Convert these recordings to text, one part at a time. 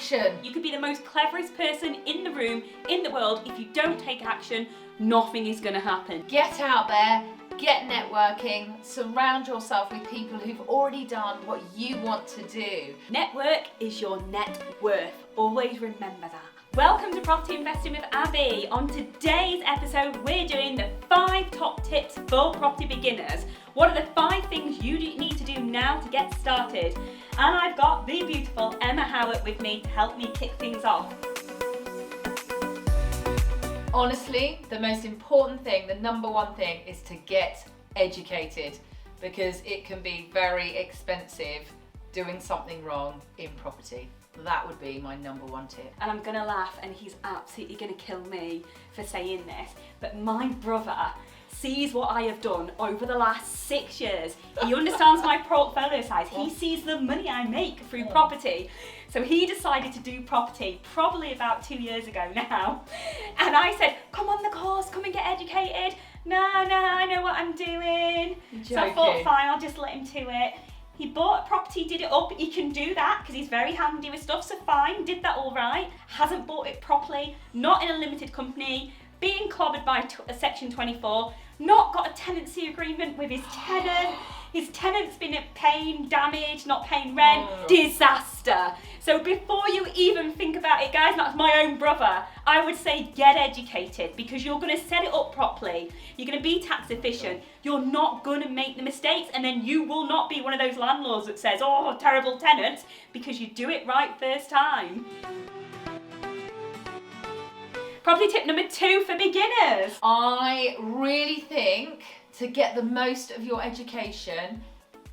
action. You could be the most cleverest person in the room, in the world. If you don't take action, nothing is going to happen. Get out there, get networking, surround yourself with people who've already done what you want to do. Network is your net worth. Always remember that. Welcome to Property Investing with Abby. On today's episode, we're doing the 5 top tips for property beginners. What are the 5 things you need to do now to get started? And I've got the beautiful Emma Howard with me to help me kick things off. Honestly, the most important thing, the number one thing, is to get educated, because it can be very expensive doing something wrong in property. That would be my number one tip. And I'm gonna laugh, and he's absolutely gonna kill me for saying this, but my brother sees what I have done over the last 6 years. He understands my portfolio size. He sees the money I make through property. So he decided to do property probably about 2 years ago now. And I said, come on the course, come and get educated. No, I know what I'm doing. So I thought, fine, I'll just let him to it. He bought a property, did it up. He can do that because he's very handy with stuff, so fine, did that all right. Hasn't bought it properly, not in a limited company, being clobbered by a Section 24, not got a tenancy agreement with his tenant. His tenant's been paying damage, not paying rent. Disaster. So before you even think about it, guys, that's my own brother, I would say get educated, because you're going to set it up properly. You're going to be tax efficient. You're not going to make the mistakes, and then you will not be one of those landlords that says, oh, terrible tenants, because you do it right first time. Property tip number 2 for beginners. I really think to get the most of your education,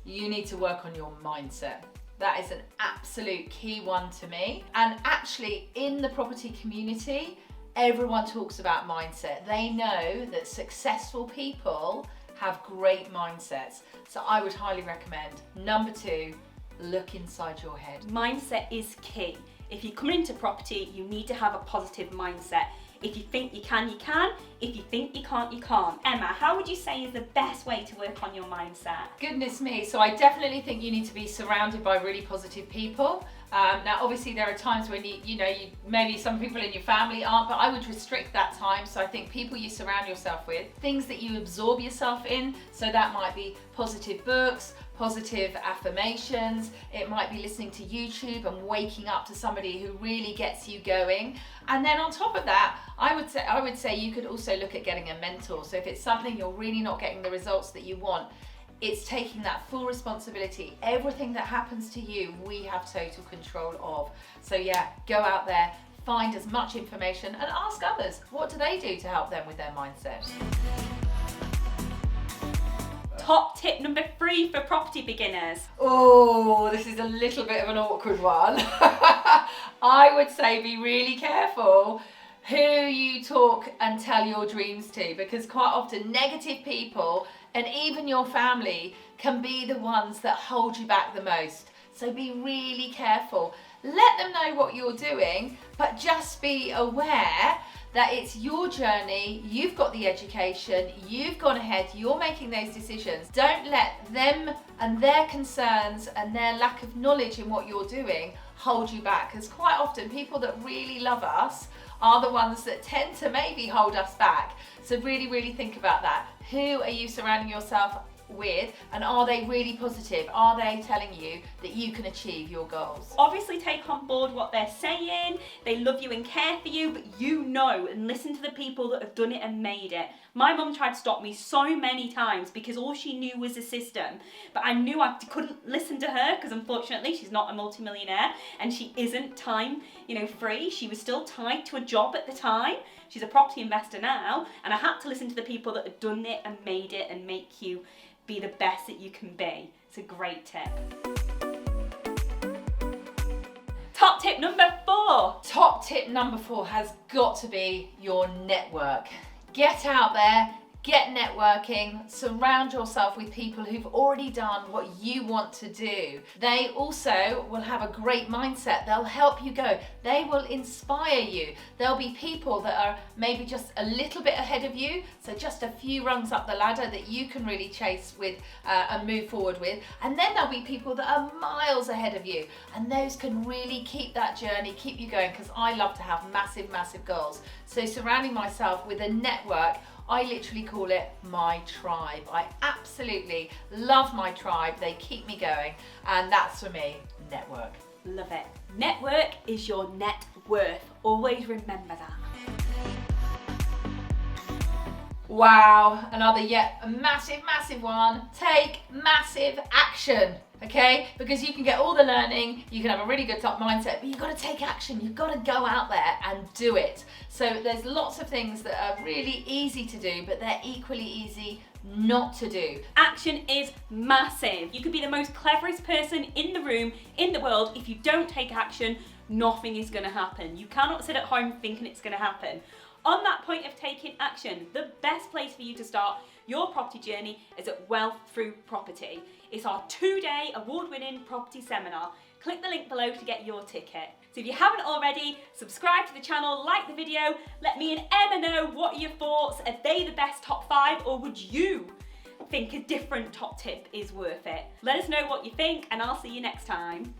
you need to work on your mindset. That is an absolute key one to me. And actually, in the property community, everyone talks about mindset. They know that successful people have great mindsets. So I would highly recommend, number 2, look inside your head. Mindset is key. If you're coming into property, you need to have a positive mindset. If you think you can, you can. If you think you can't, you can't. Emma, how would you say is the best way to work on your mindset? Goodness me, so I definitely think you need to be surrounded by really positive people. Now, obviously, there are times when you maybe some people in your family aren't, but I would restrict that time. So I think people you surround yourself with, things that you absorb yourself in. So that might be positive books, positive affirmations. It might be listening to YouTube and waking up to somebody who really gets you going. And then on top of that, I would say you could also look at getting a mentor. So if it's something you're really not getting the results that you want, it's taking that full responsibility. Everything that happens to you, we have total control of. So yeah, go out there, find as much information and ask others, what do they do to help them with their mindset? Top tip number 3 for property beginners. Oh, this is a little bit of an awkward one. I would say be really careful who you talk and tell your dreams to, because quite often negative people and even your family can be the ones that hold you back the most. So be really careful. Let them know what you're doing, but just be aware that it's your journey, you've got the education, you've gone ahead, you're making those decisions. Don't let them and their concerns and their lack of knowledge in what you're doing hold you back, because quite often people that really love us are the ones that tend to maybe hold us back. So really, really think about that. Who are you surrounding yourself with, and are they really positive? Are they telling you that you can achieve your goals? Obviously take on board what they're saying. They love you and care for you, but you know, and listen to the people that have done it and made it. My mum tried to stop me so many times because all she knew was the system, but I knew I couldn't listen to her because unfortunately she's not a multimillionaire and she isn't time free. She was still tied to a job at the time. She's a property investor now, and I had to listen to the people that had done it and made it and make you be the best that you can be. It's a great tip. Top tip number 4. Top tip number 4 has got to be your network. Get out there, get networking, surround yourself with people who've already done what you want to do. They also will have a great mindset. They'll help you go. They will inspire you. There'll be people that are maybe just a little bit ahead of you, so just a few rungs up the ladder that you can really chase with and move forward with. And then there'll be people that are miles ahead of you, and those can really keep that journey, keep you going, because I love to have massive, massive goals. So surrounding myself with a network, I literally call it my tribe. I absolutely love my tribe. They keep me going, and that's for me, network. Love it. Network is your net worth. Always remember that. Wow, another yet a massive, massive one. Take massive action, okay? Because you can get all the learning, you can have a really good top mindset, but you've got to take action. You've got to go out there and do it. So there's lots of things that are really easy to do, but they're equally easy not to do. Action is massive. You could be the most cleverest person in the room, in the world. If you don't take action, nothing is going to happen. You cannot sit at home thinking it's going to happen. On that point of taking action, the best place for you to start your property journey is at Wealth Through Property. It's our 2-day award-winning property seminar. Click the link below to get your ticket. So if you haven't already, subscribe to the channel, like the video, let me and Emma know what are your thoughts. Are they the best top 5, or would you think a different top tip is worth it? Let us know what you think, and I'll see you next time.